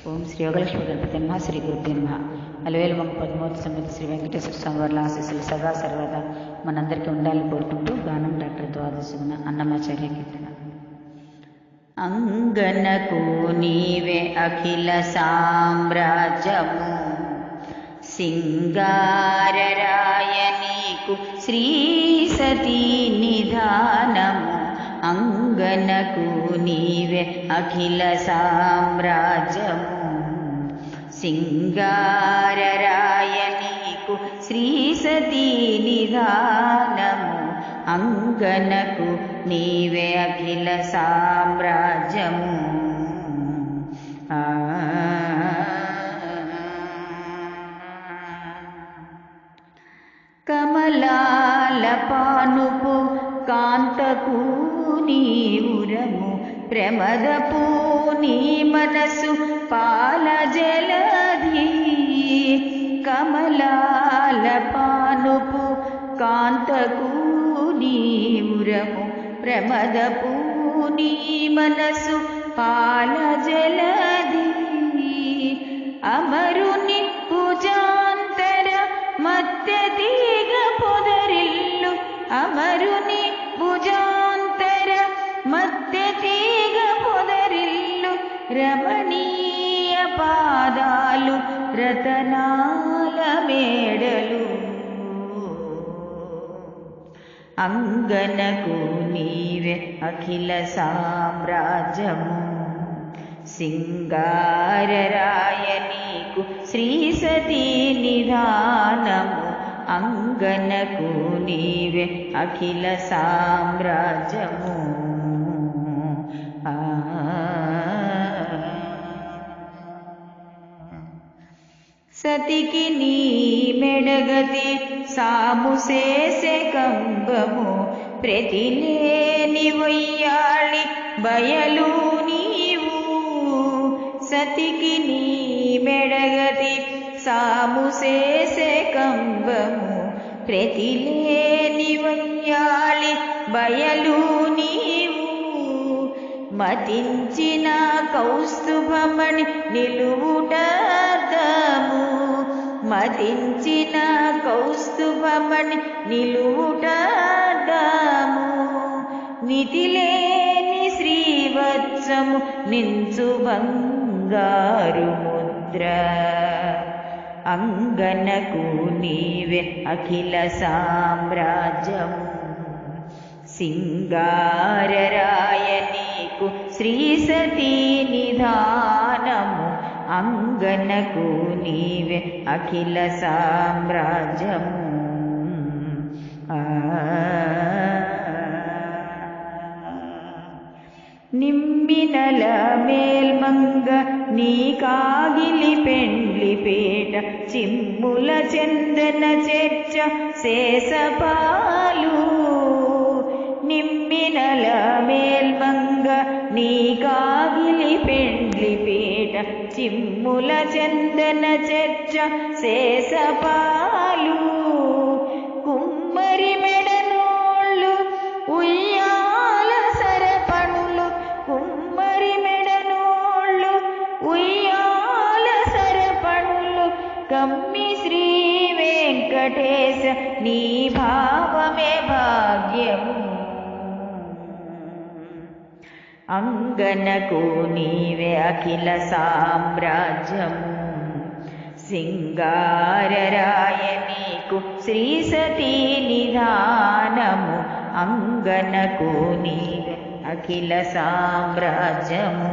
ఓం శ్రీ యోగలక్ష్మి గణపతి నమః. శ్రీ గురుభ్యో నమః. అలవేలు మంగ పద్మూర్తి సమేత శ్రీ వెంకటేశ్వర స్వామి వారి ఆశీస్సులు సదా సర్వదా మనందరికీ ఉండాలని కోరుకుంటూ గానం డాక్టర్ ద్వాదశిన అన్నమాచార్య కీర్తన. అంగనకు నీవే అఖిల సామ్రాజ్యము, సింగారరాయ నీకు శ్రీ సతీ నిధానము. అంగనకు నీవే అఖిల సామ్రాజ్యము, సింగారరాయ నీకు శ్రీ సతీ నిధానము. అంగనకు నీవే అఖిల సామ్రాజ్యము. కమలాల పానుపు కాంతకు నీవురము, ప్రమదపు నీ మనసు పాల జలధి. కమలాల పానుపు కాంతకు నీవురము, ప్రమదపు నీ మనసు పాల జలధి. అమరుని భుజాంతర మధ్య తీగ పొదరిల్లు, అమరుని భుజాంతర మధ్య తీగ పొదరిల్లు. రమణీయ పాదాలు రతనాల మేడలు. అంగనకు నీవే అఖిల సామ్రాజ్యము, సింగారరాయ నీకు శ్రీ సతీ నిధానము. అంగనకు నీవే అఖిల సామ్రాజ్యము. సతికి నీ మెడగతి సాము చేసే కంబము, ప్రతిలేని వయ్యాళి బయలు నీవు. సతికి నీ మెడగతి సాము చేసే కంబము, ప్రతిలేని వయ్యాళి బయలు నీవు. మతించిన కౌస్తుభమణి నిలువుటదము, మతించిన కౌస్తుభమణి నిలువుటదము. నితిలేని శ్రీవత్సము నించు బంగారు ముద్ర. అంగనకు నీవే అఖిల సామ్రాజ్యము, సింగారరాయ నీకు శ్రీ సతీ నిధానము. అంగనకు నీవే అఖిల సామ్రాజ్యము. నిమ్మినల మేల్మంగ నీ కాగిలి పెండ్లిపేట, చిమ్ముల చందన చర్చ శేషపాలు. నిమ్మినల మేల్మంగ నీ కాగిలి పెండ్లిపేట, చిమ్ముల చందన చర్చ శేషపాలు. కుమ్మరి మెడనోళ్ళు ఉయ్యాల సరపణులు, కుమ్మరి మెడనోళ్ళు ఉయ్యాల సరపణులు. కమ్మి శ్రీ వెంకటేశ నీ భావమే భాగ్యము. అంగనకు నీవే అఖిల సామ్రాజ్యము, సింగారరాయ నీకు శ్రీ సతీ నిధానము. అంగనకు నీవే అఖిల సామ్రాజ్యము.